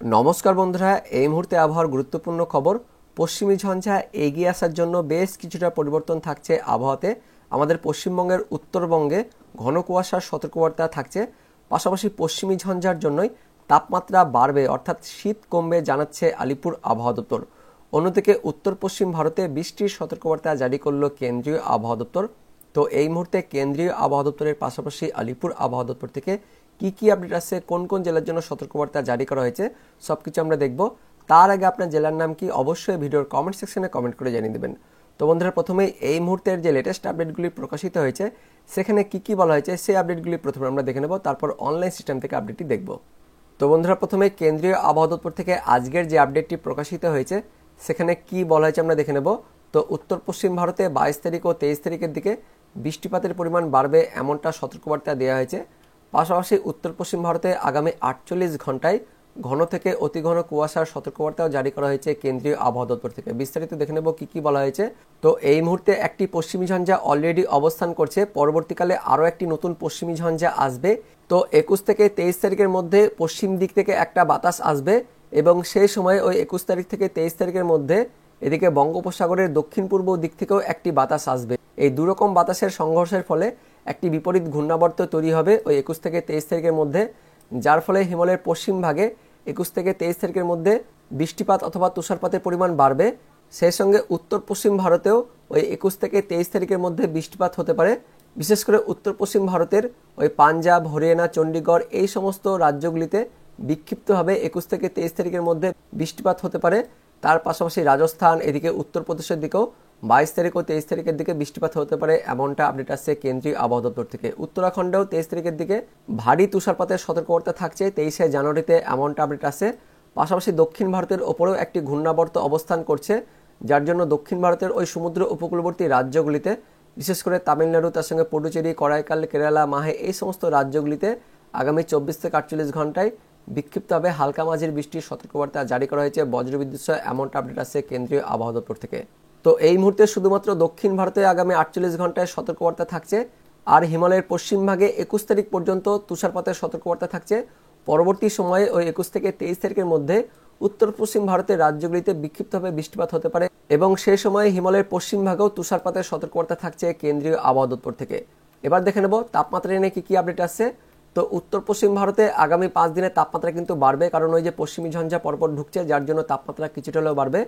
নমস্কার বন্ধুরা, এই মুহূর্তে আবহাওয়ার গুরুত্বপূর্ণ খবর। পশ্চিমী ঝঞ্ঝা এগিয়ে আসার জন্য বেশ কিছুটা পরিবর্তন থাকছে আবহাওয়াতে। আমাদের পশ্চিমবঙ্গের উত্তরবঙ্গে ঘন কুয়াশার সতর্কবার্তা থাকছে। পাশাপাশি পশ্চিমী ঝঞ্ঝার জন্যই তাপমাত্রা বাড়বে, অর্থাৎ শীত কমবে জানাচ্ছে আলিপুর আবহাওয়া দপ্তর। অন্যদিকে উত্তর পশ্চিম ভারতে বৃষ্টির সতর্কবার্তা জারি করলো কেন্দ্রীয় আবহাওয়া দপ্তর। তো এই মুহূর্তে কেন্দ্রীয় আবহাওয়া দপ্তরের পাশাপাশি আলিপুর আবহাওয়া দপ্তর থেকে কি কি আপডেট আছে, কোন কোন জেলার জন্য সতর্কবার্তা জারি করা হয়েছে, সবকিছু আমরা দেখব। তার আগে আপনার জেলার নাম কি অবশ্যই ভিডিওর কমেন্ট সেকশনে কমেন্ট করে জানিয়ে দেবেন। তো বন্ধুরা, প্রথমেই এই মুহূর্তের যে লেটেস্ট আপডেটগুলি প্রকাশিত হয়েছে সেখানে কি কি বলা হয়েছে সেই আপডেটগুলি প্রথমে আমরা দেখে নেব, তারপর অনলাইন সিস্টেম থেকে আপডেটটি দেখব। তো বন্ধুরা, প্রথমে কেন্দ্রীয় আবহাওয়া দপ্তর থেকে আজকের যে আপডেটটি প্রকাশিত হয়েছে সেখানে কি বলা হয়েছে আমরা দেখে নেব। তো উত্তর পশ্চিম ভারতে 22 তারিখ ও 23 তারিখের দিকে বৃষ্টিপাতের পরিমাণ বাড়বে এমনটা সতর্কবার্তা দেওয়া হয়েছে। পাশাপাশি উত্তর পশ্চিম ভারতে আগামী 48 ঘন্টায় ঘন থেকে অতি ঘন কুয়াশার সতর্কবার্তাও জারি করা হয়েছে কেন্দ্রীয় আবহাওয়া দপ্তর থেকে। বিস্তারিত দেখে নেব কি কি বলা হয়েছে। তো এই মুহূর্তে একটি পশ্চিমী ঝঞ্ঝা অলরেডি অবস্থান করছে, পরবর্তীকালে আরও একটি নতুন পশ্চিমী ঝঞ্ঝা আসবে। তো 21 থেকে 23 তারিখের মধ্যে পশ্চিম দিক থেকে একটা বাতাস আসবে এবং সেই সময় ওই 21 তারিখ থেকে 23 তারিখের মধ্যে এদিকে বঙ্গোপসাগরের দক্ষিণ পূর্ব দিক থেকেও একটি বাতাস আসবে। এই দুরকম বাতাসের সংঘর্ষের ফলে একটি বিপরীত ঘূর্ণাবর্ত তৈরি হবে ওই 21 থেকে 23 তারিখের মধ্যে, যার ফলে হিমালয়ের পশ্চিম ভাগে 21 থেকে 23 তারিখের মধ্যে বৃষ্টিপাত অথবা তুষারপাতের পরিমাণ বাড়বে। সেই সঙ্গে উত্তর পশ্চিম ভারতেও ওই 21 থেকে 23 তারিখের মধ্যে বৃষ্টিপাত হতে পারে। বিশেষ করে উত্তর পশ্চিম ভারতের ওই পাঞ্জাব, হরিয়ানা, চণ্ডীগড় এই সমস্ত রাজ্যগুলিতে বিক্ষিপ্তভাবে 21 থেকে 23 তারিখের মধ্যে বৃষ্টিপাত হতে পারে। তার পাশাপাশি রাজস্থান, এদিকে উত্তরপ্রদেশের দিকেও 22 তারিখ ও 23 তারিখের দিকে বৃষ্টিপাত হতে পারে এমনটা আপডেট আসছে কেন্দ্রীয় আবহাওয়া দপ্তর থেকে। উত্তরাখণ্ডেও 23 তারিখের দিকে ভারী তুষারপাতের সতর্কবার্তা থাকছে 23শে জানুয়ারিতে, এমনটা আপডেট আসছে। পাশাপাশি দক্ষিণ ভারতের ওপরেও একটি ঘূর্ণাবর্ত অবস্থান করছে, যার জন্য দক্ষিণ ভারতের ওই সমুদ্র উপকূলবর্তী রাজ্যগুলিতে বিশেষ করে তামিলনাড়ু, তার সঙ্গে পুডুচেরি, করাইকাল, কেরালা, মাহে এই সমস্ত রাজ্যগুলিতে আগামী 24 থেকে 48 ঘন্টায় বিক্ষিপ্তভাবে হালকা মাঝারি বৃষ্টির সতর্কবার্তা জারি করা হয়েছে বজ্রবিদ্যুৎ সহ, এমনটা আপডেট আসছে কেন্দ্রীয় আবহাওয়া দপ্তর থেকে। তো এই মুহূর্তে শুধুমাত্র দক্ষিণ ভারতে আগামী 48 ঘন্টায় সতর্কবার্তা থাকছে, আর হিমালয়ের পশ্চিম ভাগে 21 তারিখ পর্যন্ত তুষারপাতের সতর্কবার্তা থাকছে। পরবর্তী সময়ে ওই 21 থেকে 23 তারিখের মধ্যে উত্তর পশ্চিম ভারতের রাজ্যগুলিতে বিক্ষিপ্তভাবে বৃষ্টিপাত হতে পারে এবং সেই সময় হিমালয়ের পশ্চিম ভাগেও তুষারপাতের সতর্কবার্তা থাকছে কেন্দ্রীয় আবহাওয়া দপ্তর থেকে। এবার দেখে নেব তাপমাত্রা নিয়ে কি কি আপডেট আসছে। তো উত্তর পশ্চিম ভারতে আগামী 5 দিনে তাপমাত্রা কিন্তু বাড়বে, কারণ ওই যে পশ্চিমী ঝঞ্ঝা পরপর ঢুকছে, যার জন্য তাপমাত্রা কিছুটা হলেও বাড়বে।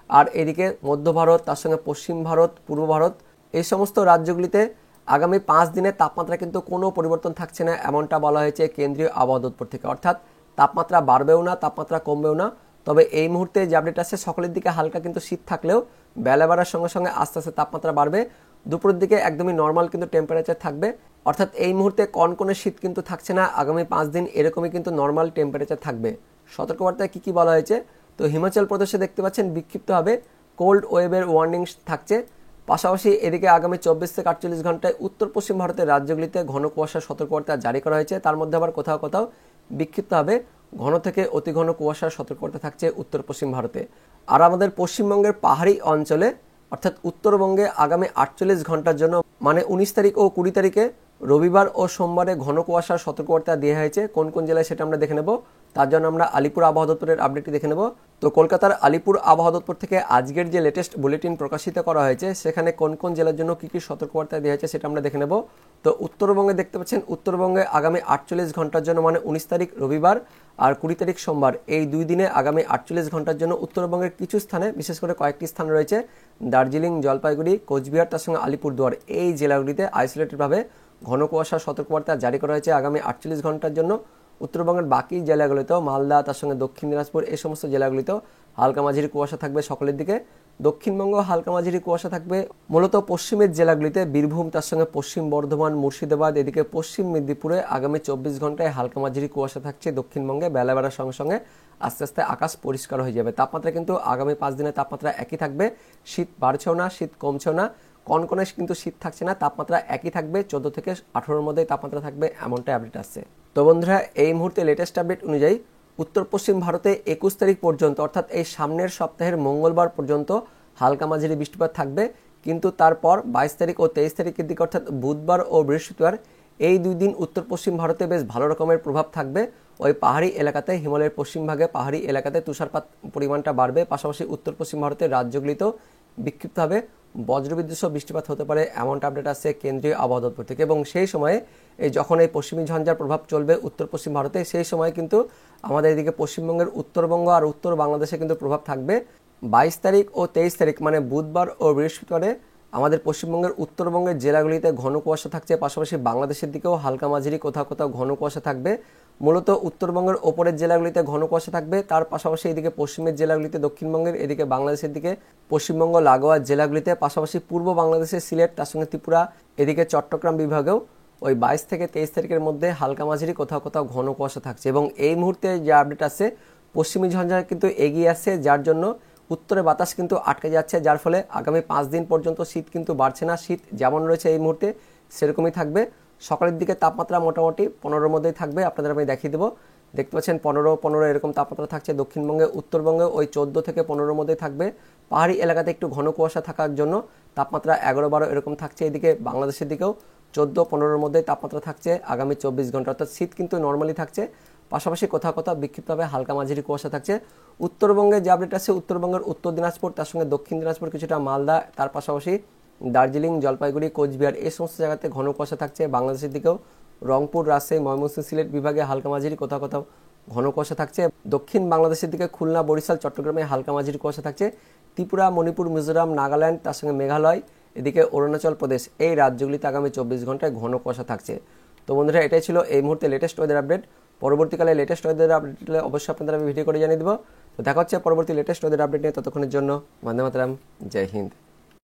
আর এদিকে মধ্য ভারত, তার সঙ্গে পশ্চিম ভারত, পূর্ব ভারত এই সমস্ত রাজ্যগুলিতে আগামী 5 দিনে তাপমাত্রা কিন্তু কোনো পরিবর্তন থাকছে না এমনটা বলা হয়েছে কেন্দ্রীয় আবহাওয়া দপ্তর থেকে। অর্থাৎ তাপমাত্রা বাড়বেও না, তাপমাত্রা কমবেও না। তবে এই মুহূর্তে যে আপডেট আছে, সকালের দিকে হালকা কিন্তু শীত থাকলেও বেলা বাড়ার সঙ্গে সঙ্গে আস্তে আস্তে তাপমাত্রা বাড়বে। দুপুরের দিকে একদমই নর্মাল কিন্তু টেম্পারেচার থাকবে, অর্থাৎ এই মুহূর্তে কনকনে শীত কিন্তু থাকছে না। আগামী 5 দিন এরকমই কিন্তু নর্মাল টেম্পারেচার থাকবে। সতর্কবার্তায় কি কি বলা হয়েছে, তো হিমাচল প্রদেশে দেখতে পাচ্ছেন বিক্ষিপ্তভাবে কোল্ড ওয়েভের ওয়ার্নিং থাকছে। পাশাপাশি এদিকে আগামী 24 থেকে 48 ঘন্টায় উত্তর পশ্চিম ভারতের রাজ্যগুলিতে ঘন কুয়াশার সতর্কবার্তা জারি করা হয়েছে। তার মধ্যে আবার কোথাও কোথাও বিক্ষিপ্তভাবে ঘন থেকে অতি ঘন কুয়াশার সতর্কবার্তা থাকছে উত্তর পশ্চিম ভারতে। আর আমাদের পশ্চিমবঙ্গের পাহাড়ি অঞ্চলে অর্থাৎ উত্তরবঙ্গে আগামী 48 ঘন্টার জন্য মানে 19 তারিখ ও 20 তারিখে রবিবার ও সোমবারে ঘন কুয়াশার সতর্কবার্তা দেওয়া হয়েছে। কোন কোন জেলায় সেটা আমরা দেখে নেব। তার জন্য আমরা আলিপুর আবহাওয়া দপ্তরের আপডেটটি দেখে নেব। তো কলকাতার আলিপুর আবহাওয়া দপ্তর থেকে আজকের যে লেটেস্ট বুলেটিন প্রকাশিত করা হয়েছে সেখানে কোন কোন জেলার জন্য কি কি সতর্কবার্তা দেওয়া হয়েছে সেটা আমরা দেখে নেব। তো উত্তরবঙ্গে দেখতে পাচ্ছেন উত্তরবঙ্গে আগামী 48 ঘন্টার জন্য মানে 19 তারিখ রবিবার আর 20 তারিখ সোমবার এই 2 দিনে আগামী 48 ঘন্টার জন্য উত্তরবঙ্গের কিছু স্থানে, বিশেষ করে কয়েকটি স্থান রয়েছে দার্জিলিং, জলপাইগুড়ি, কোচবিহার, তার সঙ্গে আলিপুরদুয়ার এই জেলাগুলিতে আইসোলেটেডভাবে ঘন কুয়াশার সতর্কবার্তা জারি করা হয়েছে আগামী 48 ঘন্টার জন্য। উত্তরবঙ্গের বাকি জেলাগুলিতেও মালদা, তার সঙ্গে দক্ষিণ দিনাজপুর এই সমস্ত জেলাগুলিতেও হালকা মাঝারি কুয়াশা থাকবে সকালের দিকে। দক্ষিণবঙ্গ হালকা মাঝারি কুয়াশা থাকবে মূলত পশ্চিমের জেলাগুলিতে, বীরভূম, তার সঙ্গে পশ্চিম বর্ধমান, মুর্শিদাবাদ, এদিকে পশ্চিম মেদিনীপুরে আগামী 24 ঘন্টায় হালকা মাঝারি কুয়াশা থাকছে। দক্ষিণবঙ্গে বেলা বাড়ার সঙ্গে সঙ্গে আস্তে আস্তে আকাশ পরিষ্কার হয়ে যাবে। তাপমাত্রা কিন্তু আগামী 5 দিনের তাপমাত্রা একই থাকবে, শীত বাড়ছেও না, শীত কমছেও না, কনকনে কিন্তু শীত থাকছে না, তাপমাত্রা একই থাকবে, 14 থেকে 18-র মধ্যেই তাপমাত্রা থাকবে এমনটাই আপডেট আসছে। তো বন্ধুরা, এই মুহূর্তে লেটেস্ট আপডেট অনুযায়ী উত্তর পশ্চিম ভারতে 21 তারিখ পর্যন্ত অর্থাৎ এই সামনের সপ্তাহের মঙ্গলবার পর্যন্ত হালকা মাঝারি বৃষ্টিপাত থাকবে, কিন্তু তারপর 22 তারিখ ও 23 তারিখের দিকে অর্থাৎ বুধবার ও বৃহস্পতিবার এই 2 দিন উত্তর পশ্চিম ভারতে বেশ ভালো রকমের প্রভাব থাকবে। ওই পাহাড়ি এলাকাতে, হিমালয়ের পশ্চিমভাগে পাহাড়ি এলাকাতে তুষারপাত পরিমাণটা বাড়বে। পাশাপাশি উত্তর পশ্চিম ভারতের রাজ্যগুলিতেও বিক্ষিপ্তভাবে বজ্রবিদ্যুৎ সহ বৃষ্টিপাত হতে পারে, এমনটা আপডেট আসছে কেন্দ্রীয় আবহাওয়া দপ্তর থেকে। এবং সেই সময়ে যখন এই পশ্চিমী ঝঞ্ঝার প্রভাব চলবে উত্তর পশ্চিম ভারতে, সেই সময় কিন্তু আমাদের এদিকে পশ্চিমবঙ্গের উত্তরবঙ্গ আর উত্তর বাংলাদেশে কিন্তু প্রভাব থাকবে। 22 তারিখ ও 23 তারিখ মানে বুধবার ও বৃহস্পতিবারে আমাদের পশ্চিমবঙ্গের উত্তরবঙ্গের জেলাগুলিতে ঘন কুয়াশা থাকছে। পাশাপাশি বাংলাদেশের দিকেও হালকা মাঝারি কোথাও কোথাও ঘন কুয়াশা থাকবে। মূলত উত্তরবঙ্গের ওপরের জেলাগুলিতে ঘন কুয়াশা থাকবে, তার পাশাপাশি এদিকে পশ্চিমের জেলাগুলিতে, দক্ষিণবঙ্গের এদিকে বাংলাদেশের দিকে পশ্চিমবঙ্গ লাগোয়া জেলাগুলিতে, পাশাপাশি পূর্ব বাংলাদেশের সিলেট, তার সঙ্গে ত্রিপুরা, এদিকে চট্টগ্রাম বিভাগেও ওই 22 থেকে 23 তারিখের মধ্যে হালকা মাঝারি কোথাও কোথাও ঘন কুয়াশা থাকছে। এবং এই মুহূর্তে যে আপডেট আছে, পশ্চিমী ঝঞ্ঝা কিন্তু এগিয়ে আসছে, যার জন্য উত্তরে বাতাস কিন্তু আটকে যাচ্ছে, যার ফলে আগামী 5 দিন পর্যন্ত শীত কিন্তু বাড়ছে না। শীত যেমন রয়েছে এই মুহূর্তে সেরকমই থাকবে। সকালের দিকে তাপমাত্রা মোটামুটি 15-র মধ্যেই থাকবে, আপনাদের আমি দেখিয়ে দেবো। দেখতে পাচ্ছেন 15 এরকম তাপমাত্রা থাকছে। দক্ষিণবঙ্গে, উত্তরবঙ্গে ওই 14 থেকে 15-র মধ্যেই থাকবে। পাহাড়ি এলাকাতে একটু ঘন কুয়াশা থাকার জন্য তাপমাত্রা 11-12 এরকম থাকছে। এদিকে বাংলাদেশের দিকেও 14-15-র মধ্যে তাপমাত্রা থাকছে আগামী 24 ঘন্টা, অর্থাৎ শীত কিন্তু নর্মালি থাকছে। পাশাপাশি কোথাও কোথাও বিক্ষিপ্তভাবে হালকা মাঝারি কুয়াশা থাকছে। উত্তরবঙ্গে যে আপডেট আছে, উত্তরবঙ্গের উত্তর দিনাজপুর, তার সঙ্গে দক্ষিণ দিনাজপুর, কিছুটা মালদা, তার পাশাপাশি দার্জিলিং, জলপাইগুড়ি, কোচবিহার, এই সমস্ত জায়গাতে ঘন কুয়াশা থাকছে। বাংলাদেশের দিকেও রংপুর, রাজশাহী, ময়মনসিংহ, সিলেট বিভাগে হালকা মাঝারি কোথাও কোথাও ঘন কুয়াশা থাকছে। দক্ষিণ বাংলাদেশের দিকে খুলনা, বরিশাল, চট্টগ্রামে হালকা মাঝারি কুয়াশা থাকছে। ত্রিপুরা, মণিপুর, মিজোরাম, নাগাল্যান্ড, তার সঙ্গে মেঘালয়, এদিকে অরুণাচল প্রদেশ, এই রাজ্যগুলিতে আগামী 24 ঘন্টায় ঘন কুয়াশা থাকছে। তো বন্ধুরা, এটাই ছিল এই মুহূর্তে লেটেস্ট ওয়েদার আপডেট। পরবর্তীকালে লেটেস্ট ওয়েদার আপডেট হলে অবশ্যই আপনাদের আমি ভিডিও করে জানিয়ে দেবো। তো দেখা হচ্ছে পরবর্তী লেটেস্ট ওয়েদার আপডেট নিয়ে। ততক্ষণের জন্য বন্দে মাতরম, জয় হিন্দ।